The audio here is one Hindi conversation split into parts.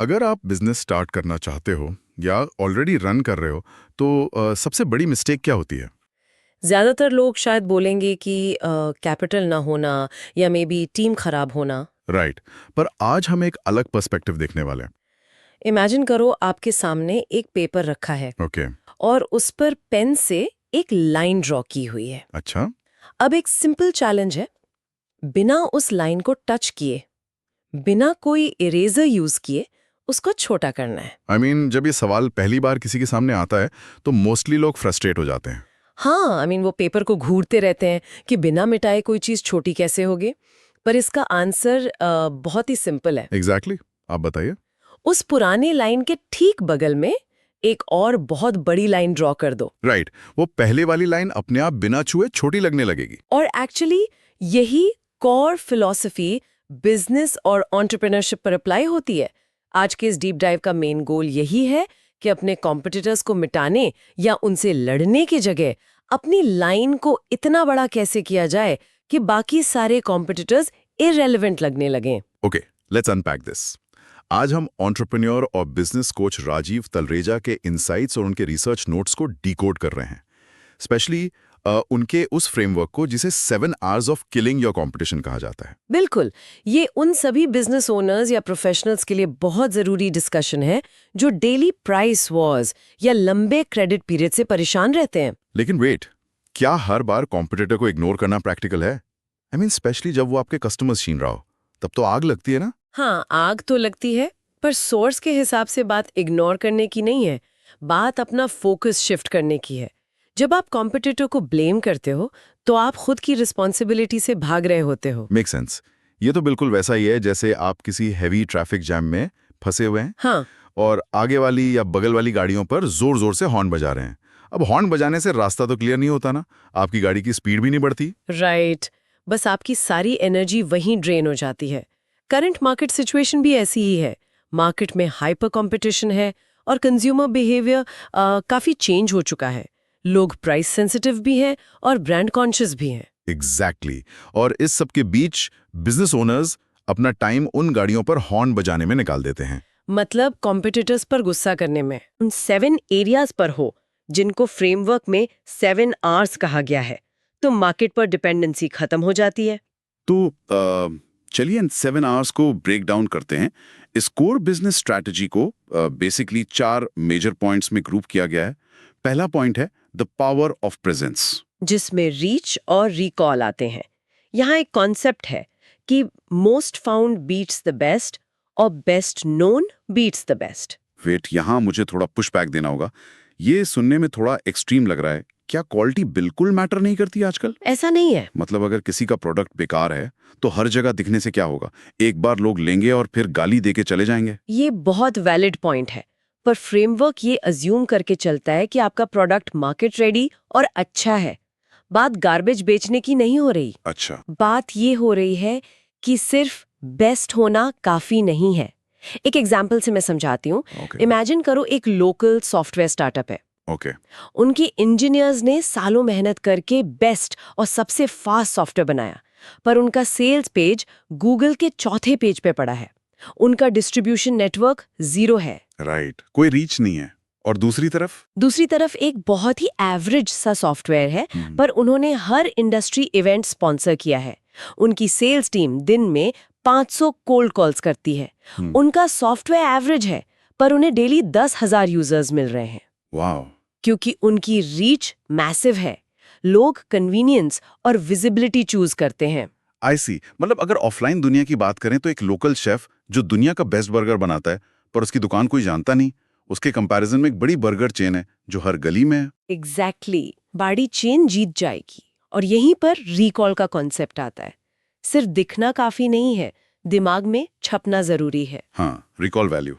अगर आप बिजनेस स्टार्ट करना चाहते हो या ऑलरेडी रन कर रहे हो तो सबसे बड़ी मिस्टेक क्या होती है? ज़्यादातर लोग शायद बोलेंगे कि कैपिटल ना होना या मे बी टीम खराब होना। राइट। पर आज हम एक अलग पर्सपेक्टिव देखने वाले हैं। इमेजिन करो आपके सामने एक पेपर रखा है ओके। और उस पर पेन से एक लाइन ड्रॉ की हुई है। अच्छा। अब एक सिंपल चैलेंज है, बिना उस लाइन को टच किए, बिना कोई इरेजर यूज किए उसको छोटा करना है। जब ये सवाल पहली बार किसी के सामने आता है तो मोस्टली लोग फ्रस्ट्रेट हो जाते हैं। हाँ, वो पेपर को घूरते रहते हैं कि बिना मिटाए कोई चीज़ छोटी कैसे होगी। पर इसका आंसर बहुत ही सिंपल है। एग्जैक्टली आप बताइए। उस पुरानी लाइन के ठीक बगल में एक और बहुत बड़ी लाइन ड्रॉ कर दो। राइट। वो पहले वाली लाइन अपने आप बिना छुए छोटी लगने लगेगी। और एक्चुअली यही कोर फिलॉसफी बिजनेस और एंटरप्रेन्योरशिप पर अप्लाई होती है। आज के इस डीप डाइव का मेन गोल यही है कि अपने कॉम्पिटिटर्स को मिटाने या उनसे लड़ने की जगह अपनी लाइन को इतना बड़ा कैसे किया जाए कि बाकी सारे कॉम्पिटिटर्स इररेलेवेंट लगने लगें। Okay, let's unpack this. आज हम एंटरप्रेन्योर और बिजनेस कोच राजीव तलरेजा के इनसाइट्स और उनके रिसर्च नोट्स को डिकोड कर रहे हैं, स्पेशली उनके उस फ्रेमवर्क को जिसे 7 hours of killing your competition कहा जाता है। बिल्कुल, ये उन सभी बिजनेस ओनर्स या प्रोफेशनल्स के लिए बहुत जरूरी डिस्कशन है जो डेली प्राइस वॉर्स या लंबे क्रेडिट पीरियड से परेशान रहते हैं। लेकिन वेट, क्या हर बार कॉम्पिटिटर को इग्नोर करना प्रैक्टिकल है? स्पेशली जब वो आपके कस्टमर्स छीन रहा हो, तब तो आग लगती है ना। हाँ, आग तो लगती है, पर सोर्स के हिसाब से बात इग्नोर करने की नहीं है, बात अपना फोकस शिफ्ट करने की है। जब आप कॉम्पिटिटर को ब्लेम करते हो तो आप खुद की रिस्पॉन्सिबिलिटी से भाग रहे होते हो। Make sense. ये तो बिल्कुल वैसा ही है जैसे आप किसी हैवी ट्रैफिक जैम में फंसे हुए हैं हाँ, और आगे वाली या बगल वाली गाड़ियों पर जोर जोर से हॉर्न बजा रहे हैं। अब हॉर्न बजाने से रास्ता तो क्लियर नहीं होता ना, आपकी गाड़ी की स्पीड भी नहीं बढ़ती। राइट। बस आपकी सारी एनर्जी वहीं ड्रेन हो जाती है। करंट मार्केट सिचुएशन भी ऐसी ही है। मार्केट में हाइपर कंपटीशन है और कंज्यूमर बिहेवियर काफी चेंज हो चुका है। लोग प्राइस सेंसिटिव भी हैं और ब्रांड कॉन्शियस भी हैं। एग्जैक्टली। और इस सब के बीच बिजनेस ओनर्स अपना टाइम उन गाड़ियों पर हॉर्न बजाने में निकाल देते हैं। मतलब कॉम्पिटिटर्स पर गुस्सा करने में। उन 7 एरियाज पर हो जिनको फ्रेमवर्क में 7 आवर्स कहा गया है, तो मार्केट पर डिपेंडेंसी खत्म हो जाती है। तो चलिए इन 7 आवर्स को ब्रेक डाउन करते हैं। इस कोर बिजनेस स्ट्रैटेजी को बेसिकली 4 मेजर पॉइंट्स में ग्रुप किया गया है। पहला पॉइंट है द पावर ऑफ प्रेजेंस, जिसमें रीच और रिकॉल आते हैं। यहाँ एक कॉन्सेप्ट है कि most found beats the best और best known beats the best. Wait, यहाँ मुझे थोड़ा पुश बैक देना होगा। ये सुनने में थोड़ा एक्सट्रीम लग रहा है। क्या क्वालिटी बिल्कुल मैटर नहीं करती आजकल? ऐसा नहीं है। मतलब अगर किसी का प्रोडक्ट बेकार है तो हर जगह दिखने से क्या होगा? एक बार लोग लेंगे और फिर गाली देके चले जाएंगे। ये बहुत वैलिड पॉइंट है, पर फ्रेमवर्क ये अज्यूम करके चलता है कि आपका प्रोडक्ट मार्केट रेडी और अच्छा है। बात गार्बेज बेचने की नहीं हो रही। अच्छा। बात ये हो रही है कि सिर्फ बेस्ट होना काफी नहीं है। एक एग्जाम्पल से मैं समझाती हूँ। ओके। इमेजिन करो एक लोकल सॉफ्टवेयर स्टार्टअप है। ओके। उनके इंजीनियर्स ने सालों मेहनत करके बेस्ट और सबसे फास्ट सॉफ्टवेयर बनाया, पर उनका सेल्स पेज गूगल के चौथे पेज पे पड़ा है। उनका डिस्ट्रीब्यूशन नेटवर्क 0 है। राइट, कोई रीच नहीं है। और दूसरी तरफ एक बहुत ही एवरेज सा सॉफ्टवेयर है, पर उन्होंने हर इंडस्ट्री इवेंट स्पॉन्सर किया है। उनकी सेल्स टीम दिन में 500 कोल्ड कॉल्स करती है। उनका सॉफ्टवेयर एवरेज है, पर उन्हें डेली 10,000 यूजर्स मिल रहे हैं। वाओ। क्योंकि उनकी रीच मैसिव है। लोग कन्वीनियंस और विजिबिलिटी चूज करते हैं। आई सी। मतलब अगर ऑफलाइन दुनिया की बात करें तो एक लोकल शेफ जो दुनिया का बेस्ट बर्गर बनाता है पर उसकी दुकान कोई जानता नहीं, उसके कंपैरिजन में एक बड़ी बर्गर चेन है जो हर गली में है। एग्जैक्टली, बड़ी चेन जीत जाएगी। और यहीं पर रिकॉल का कॉन्सेप्ट आता है। सिर्फ दिखना काफी नहीं है, दिमाग में छपना जरूरी है। हाँ, रिकॉल वैल्यू।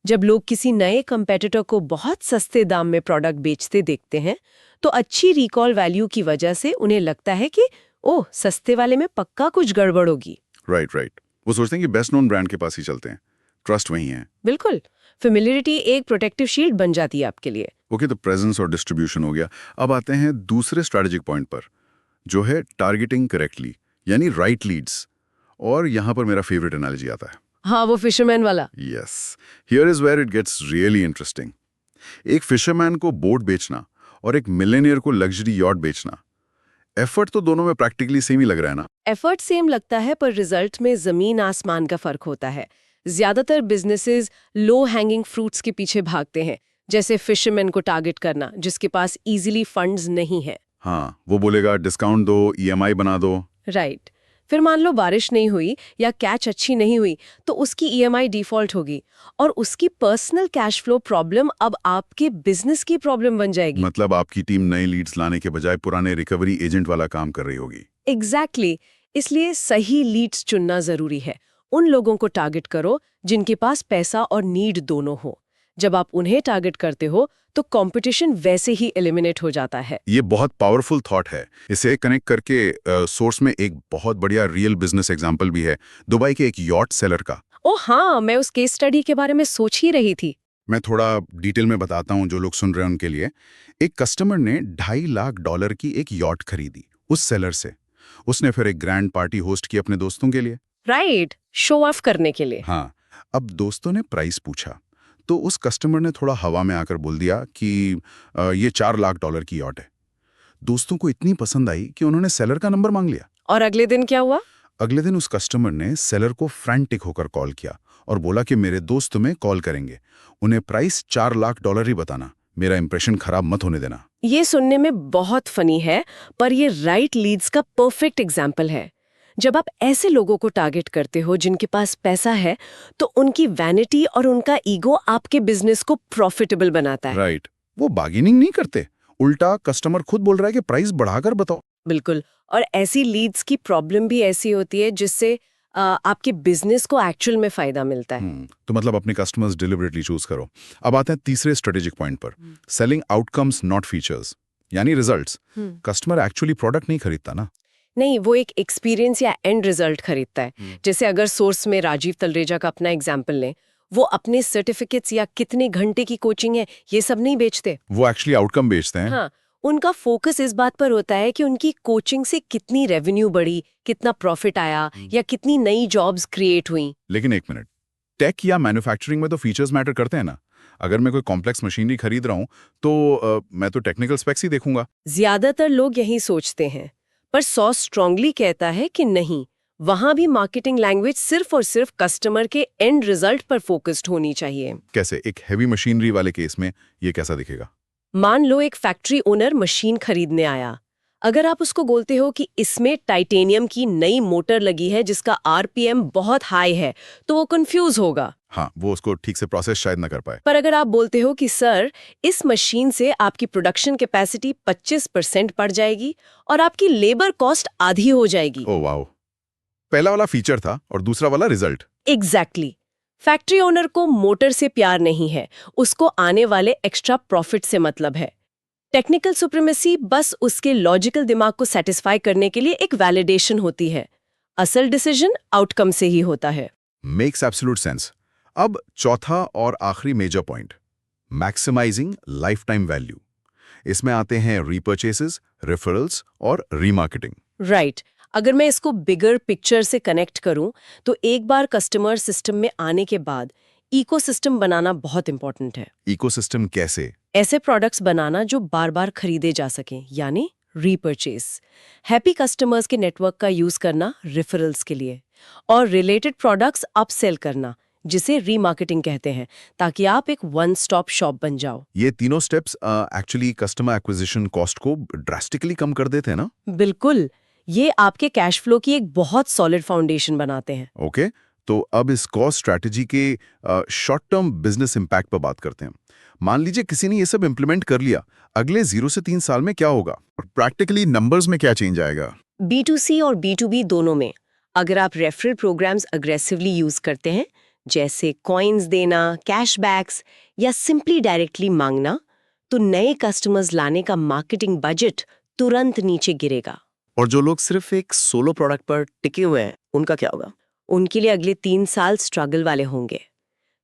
जब लोग किसी नए कंपेटिटर को बहुत सस्ते दाम में प्रोडक्ट बेचते देखते हैं तो अच्छी रिकॉल वैल्यू की वजह से उन्हें लगता है कि ओह, सस्ते वाले में पक्का कुछ गड़बड़ होगी। राइट। वो सोचते हैं कि बेस्ट नोन ब्रांड के पास ही चलते हैं, ट्रस्ट वही है। बिल्कुल, फेमिलियरिटी एक प्रोटेक्टिव शील्ड बन जाती है आपके लिए। ओके, तो प्रेजेंस और डिस्ट्रीब्यूशन हो गया। अब आते हैं दूसरे स्ट्रैटेजिक पॉइंट पर, जो है टारगेटिंग करेक्टली, यानी राइट लीड्स। और यहाँ पर मेरा फेवरेट एनालॉजी आता है। हाँ, वो फिशरमैन वाला। Yes, here is where it gets really interesting. एक फिशरमैन को बोट बेचना और एक मिलेनियर को लग्जरी यॉट बेचना, एफर्ट तो दोनों में प्रैक्टिकली सेम ही लग रहा है ना। एफर्ट सेम लगता है पर रिजल्ट में जमीन आसमान का फर्क होता है। ज्यादातर बिजनेसेस लो हैंगिंग फ्रूट्स के पीछे भागते हैं, जैसे फिशरमैन को टारगेट करना जिसके पास इजीली फंड्स नहीं है। हाँ, वो बोलेगा डिस्काउंट दो, ईएमआई बना दो। राइट। फिर मान लो बारिश नहीं हुई या कैच अच्छी नहीं हुई तो उसकी ईएमआई डिफॉल्ट होगी और उसकी पर्सनल कैश फ्लो प्रॉब्लम अब आपके बिजनेस की प्रॉब्लम बन जाएगी। मतलब आपकी टीम नए लीड्स लाने के बजाय पुराने रिकवरी एजेंट वाला काम कर रही होगी। एग्जैक्टली। इसलिए सही लीड्स चुनना जरूरी है। उन लोगों को टारगेट करो जिनके पास पैसा और नीड दोनों हो। जब आप उन्हें टारगेट करते हो तो कंपटीशन वैसे ही एलिमिनेट हो जाता है। ये बहुत पावरफुल थॉट है। इसे कनेक्ट करके सोर्स में एक बहुत बढ़िया रियल बिजनेस एग्जांपल भी है, दुबई के एक यॉट सेलर का। ओ हाँ, मैं उस केस स्टडी के बारे में सोच ही रही थी। मैं थोड़ा डिटेल में बताता हूँ जो लोग सुन रहे हैं उनके लिए। एक कस्टमर ने $2.5 लाख की एक यॉट खरीदी उस सेलर से। उसने फिर एक ग्रैंड पार्टी होस्ट की अपने दोस्तों के लिए। राइट, शो ऑफ करने के लिए। हाँ, अब दोस्तों ने प्राइस पूछा तो उस कस्टमर ने थोड़ा हवा में आकर बोल दिया कि ये $4 लाख की यॉट है। दोस्तों को इतनी पसंद आई कि उन्होंने सेलर का नंबर मांग लिया। और अगले दिन क्या हुआ? अगले दिन उस कस्टमर ने सेलर को फ्रैंटिक होकर कॉल किया और बोला कि मेरे दोस्त तुम्हें कॉल करेंगे, उन्हें प्राइस $4 लाख ही बताना, मेरा इंप्रेशन खराब मत होने देना। ये सुनने में बहुत फनी है पर ये राइट लीड्स का परफेक्ट एग्जाम्पल है। जब आप ऐसे लोगों को टारगेट करते हो जिनके पास पैसा है तो उनकी वैनिटी और उनका ईगो आपके बिजनेस को प्रॉफिटेबल बनाता है। राइट, वो बार्गेनिंग नहीं करते, उल्टा कस्टमर खुद बोल रहा है कि प्राइस बढ़ाकर बताओ। बिल्कुल। और ऐसी लीड्स की प्रॉब्लम भी ऐसी होती है जिससे आपके बिजनेस को एक्चुअल में फायदा मिलता है। तो मतलब अपने कस्टमर्स डिलिबरेटली चूज करो। अब आते हैं तीसरे स्ट्रेटेजिक पॉइंट पर, सेलिंग आउटकम्स नॉट फीचर्स, यानी रिजल्ट्स। कस्टमर एक्चुअली प्रोडक्ट नहीं खरीदता ना। नहीं, वो एक एक्सपीरियंस या एंड रिजल्ट खरीदता है। जैसे अगर सोर्स में राजीव तलरेजा का अपना एग्जाम्पल लें, वो अपने सर्टिफिकेट्स या कितने घंटे की कोचिंग है ये सब नहीं बेचते। वो एक्चुअली आउटकम बेचते हैं। हाँ, उनका फोकस इस बात पर होता है कि उनकी कोचिंग से कितनी रेवेन्यू बढ़ी, कितना प्रॉफिट आया या कितनी नई जॉब्स क्रिएट हुई। लेकिन एक मिनट, टेक या मैन्युफैक्चरिंग में तो फीचर्स मैटर करते हैं ना। अगर मैं कोई कॉम्प्लेक्स मशीनरी खरीद रहा हूँ तो मैं तो टेक्निकल स्पेक्स ही देखूंगा। ज्यादातर लोग यही सोचते हैं, पर सॉस स्ट्रांगली कहता है कि नहीं, वहां भी मार्केटिंग लैंग्वेज सिर्फ और सिर्फ कस्टमर के एंड रिजल्ट पर फोकस्ड होनी चाहिए। कैसे? एक हैवी मशीनरी वाले केस में ये कैसा दिखेगा? मान लो एक फैक्ट्री ओनर मशीन खरीदने आया। अगर आप उसको बोलते हो कि इसमें टाइटेनियम की नई मोटर लगी है जिसका आरपीएम बहुत हाई है, तो वो कंफ्यूज होगा। हाँ, वो उसको ठीक से प्रोसेस शायद ना कर पाए। पर अगर आप बोलते हो कि सर, इस मशीन से आपकी प्रोडक्शन कैपेसिटी 25% बढ़ जाएगी और आपकी लेबर कॉस्ट आधी हो जाएगी। ओह वाओ, पहला वाला फीचर था और दूसरा वाला रिजल्ट। एग्जैक्टली। फैक्ट्री ओनर को मोटर से प्यार नहीं है, उसको आने वाले एक्स्ट्रा प्रॉफिट से मतलब है। टेक्निकल सुप्रीमेसी बस उसके लॉजिकल दिमाग को सेटिस्फाई करने के लिए एक वैलिडेशन होती है। असल डिसीजन आउटकम से ही होता है। Makes absolute sense. अब चौथा और आखिरी major point, maximising life time value. इसमें आते हैं रीपर्चेसेस, रेफरल्स और रीमार्केटिंग। राइट। अगर मैं इसको बिगर पिक्चर से कनेक्ट करूं तो एक बार कस्टमर सिस्टम में आने के बाद इकोसिस्टम बनाना बहुत इंपॉर्टेंट है। इकोसिस्टम कैसे? ऐसे प्रोडक्ट्स बनाना जो बार बार खरीदे जा सकें, यानी रीपर्चेस। हैप्पी कस्टमर्स के नेटवर्क का यूज करना रेफरल्स के लिए, और रिलेटेड प्रोडक्ट्स अपसेल करना जिसे रीमार्केटिंग कहते हैं, ताकि आप एक वन स्टॉप शॉप बन जाओ। ये तीनों steps actually customer acquisition cost को ड्रास्टिकली कम कर देते हैं ना? बिल्कुल, ये आपके कैश फ्लो की एक बहुत सॉलिड फाउंडेशन बनाते हैं। ओके, तो अब इस कॉस्ट स्ट्रैटेजी के शॉर्ट टर्म बिजनेस इंपैक्ट पर बात करते हैं। मान लीजिए किसी ने ये सब इंप्लीमेंट कर लिया, अगले 0 से 3 साल में क्या होगा और प्रैक्टिकली नंबर्स में क्या चेंज आएगा? B2C और B2B दोनों में अगर आप रेफरल प्रोग्राम्स अग्रेसिवली यूज करते हैं, जैसे कॉइन्स देना, कैशबैक्स या सिंपली डायरेक्टली मांगना, तो नए कस्टमर्स लाने का मार्केटिंग बजट तुरंत नीचे गिरेगा। और जो लोग सिर्फ एक सोलो प्रोडक्ट पर टिके हुए हैं, उनका क्या होगा? उनके लिए अगले 3 साल स्ट्रगल वाले होंगे।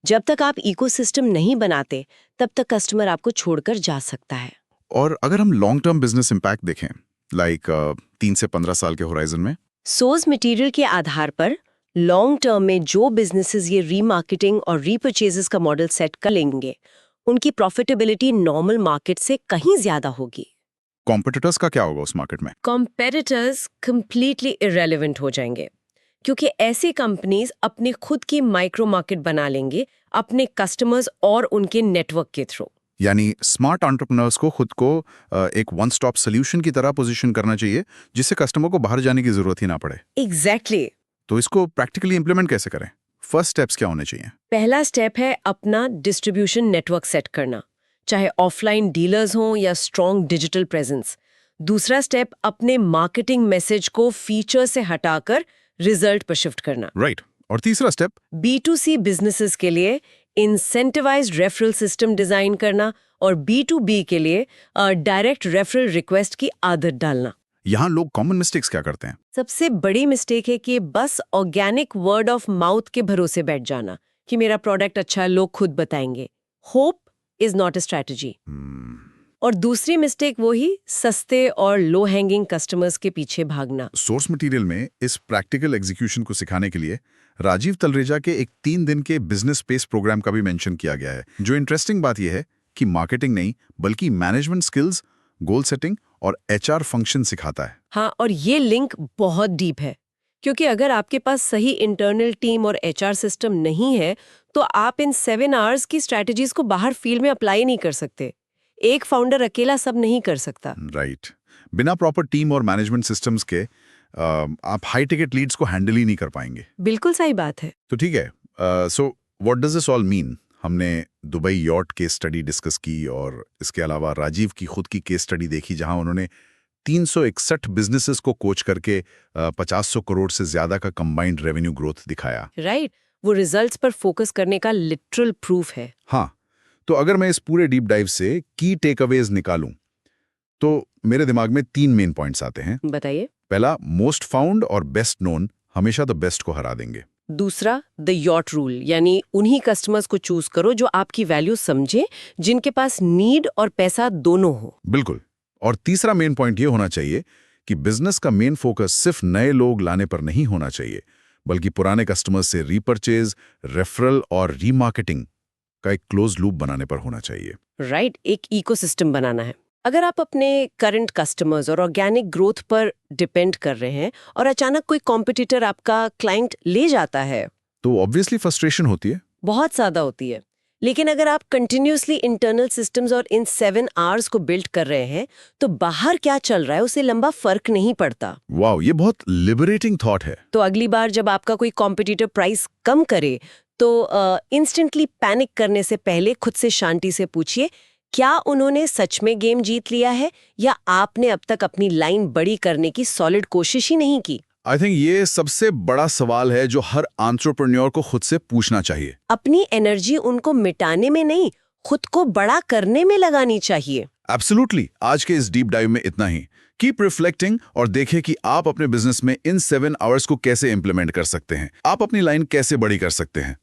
जब तक आप इकोसिस्टम नहीं बनाते, तब तक कस्टमर आपको छोड़कर जा सकता है। और अगर हम लॉन्ग टर्म बिजनेस इंपैक्ट देखें, लाइक 3 से 15 साल के होराइजन में, सोर्स मटेरियल के आधार पर लॉन्ग टर्म में जो बिजनेसेस ये रीमार्केटिंग और रीपरचेजेस का मॉडल सेट कर लेंगे, उनकी प्रॉफिटेबिलिटी नॉर्मल मार्केट से कहीं ज्यादा होगी। कॉम्पिटिटर्स का क्या होगा उस मार्केट में? कॉम्पेटिटर्स कंप्लीटली इररेलेवेंट हो जाएंगे, क्योंकि ऐसी कंपनीज अपने खुद की माइक्रो मार्केट बना लेंगे अपने कस्टमर्स और उनके नेटवर्क के थ्रू। यानी स्मार्ट एंटरप्रेन्योर्स को खुद को एक वन स्टॉप सॉल्यूशन की तरह पोजीशन करना चाहिए, जिससे कस्टमर को बाहर जाने की जरूरत ही ना पड़े। एग्जैक्टली। तो इसको प्रैक्टिकली इंप्लीमेंट कैसे करें? फर्स्ट स्टेप्स क्या होने चाहिए? पहला स्टेप है अपना डिस्ट्रीब्यूशन नेटवर्क सेट करना, चाहे ऑफलाइन डीलर्स हों या स्ट्रॉन्ग डिजिटल प्रेजेंस। दूसरा स्टेप अपने मार्केटिंग मैसेज को फीचर से हटाकर रिजल्ट पर शिफ्ट करना। राइट। और तीसरा स्टेप? B2C बिजनेसेस के लिए इंसेंटिवाइज्ड रेफरल सिस्टम डिजाइन करना और B2B के लिए डायरेक्ट रेफरल रिक्वेस्ट की आदत डालना। यहाँ लोग कॉमन मिस्टेक्स क्या करते हैं? सबसे बड़ी मिस्टेक है कि बस ऑर्गेनिक वर्ड ऑफ माउथ के भरोसे बैठ जाना कि मेरा प्रोडक्ट अच्छा है, लोग खुद बताएंगे। Hope is not a strategy. और दूसरी मिस्टेक वही सस्ते और लो हैंगिंग कस्टमर्स के पीछे भागना। सोर्स मटेरियल में इस प्रैक्टिकल एग्जीक्यूशन को सिखाने के लिए राजीव तलरेजा के एक 3 दिन के बिजनेस स्पेस प्रोग्राम का भी मेंशन किया गया है। जो इंटरेस्टिंग बात यह है कि मार्केटिंग नहीं बल्कि मैनेजमेंट स्किल्स, गोल सेटिंग और HR फंक्शन सिखाता है। हाँ, और ये लिंक बहुत डीप है, क्योंकि अगर आपके पास सही इंटरनल टीम और HR सिस्टम नहीं है तो आप इन 7 आवर्स की स्ट्रैटेजीज को बाहर फील्ड में अप्लाई नहीं कर सकते। एक फाउंडर अकेला सब नहीं कर सकता। राइट। बिना प्रॉपर टीम और मैनेजमेंट सिस्टम्स के आप हाई टिकट लीड्स को हैंडल ही नहीं कर पाएंगे। बिल्कुल सही बात है। तो ठीक है, so what does this all mean? हमने Dubai yacht case study discuss की और इसके अलावा राजीव की खुद की केस स्टडी देखी, जहां उन्होंने 361 बिजनेसेस को कोच करके 500 करोड़ से ज्यादा का कंबाइंड रेवेन्यू ग्रोथ दिखाया। राइट, वो रिजल्ट्स पर फोकस करने का लिटरल प्रूफ है। हाँ, तो अगर मैं इस पूरे डीप डाइव से की टेकअवेज निकालूं तो मेरे दिमाग में 3 मेन पॉइंट्स आते हैं। बताइए। पहला, मोस्ट फाउंड और बेस्ट नोन हमेशा द बेस्ट को हरा देंगे। दूसरा, द यॉट रूल, यानी उन्हीं कस्टमर्स को चूज करो जो आपकी वैल्यू समझे, जिनके पास नीड और पैसा दोनों हो। बिल्कुल। और तीसरा मेन पॉइंट ये होना चाहिए कि बिजनेस का मेन फोकस सिर्फ नए लोग लाने पर नहीं होना चाहिए, बल्कि पुराने कस्टमर्स से रीपरचेज, रेफरल और रीमार्केटिंग का एक क्लोज लूप बनाने पर होना चाहिए। राइट, एक इकोसिस्टम बनाना है। अगर आप अपने करंट कस्टमर्स और ऑर्गेनिक ग्रोथ पर डिपेंड कर रहे हैं और अचानक कोई कॉम्पिटिटर आपका क्लाइंट ले जाता है तो ऑब्वियसली फ्रस्ट्रेशन होती है। बहुत ज्यादा होती है। लेकिन अगर आप कंटिन्यूअसली इंटरनल सिस्टम्स और इन 7 आवर्स को बिल्ड कर रहे हैं तो बाहर क्या चल रहा है उसे लंबा फर्क नहीं पड़ता। वाओ, ये बहुत लिबरेटिंग थॉट है। तो अगली बार जब आपका कोई कॉम्पिटिटर प्राइस कम करे तो इंस्टेंटली पैनिक करने से पहले खुद से शांति से पूछिए, क्या उन्होंने सच में गेम जीत लिया है या आपने अब तक अपनी लाइन बड़ी करने की सॉलिड कोशिश ही नहीं की। आई थिंक ये सबसे बड़ा सवाल है जो हर एंटरप्रेन्योर को खुद से पूछना चाहिए। अपनी एनर्जी उनको मिटाने में नहीं, खुद को बड़ा करने में लगानी चाहिए। एब्सोल्युटली। आज के इस डीप डाइव में इतना ही। कीप रिफ्लेक्टिंग और देखें कि आप अपने बिजनेस में इन 7 आवर्स को कैसे इंप्लीमेंट कर सकते हैं। आप अपनी लाइन कैसे बड़ी कर सकते हैं।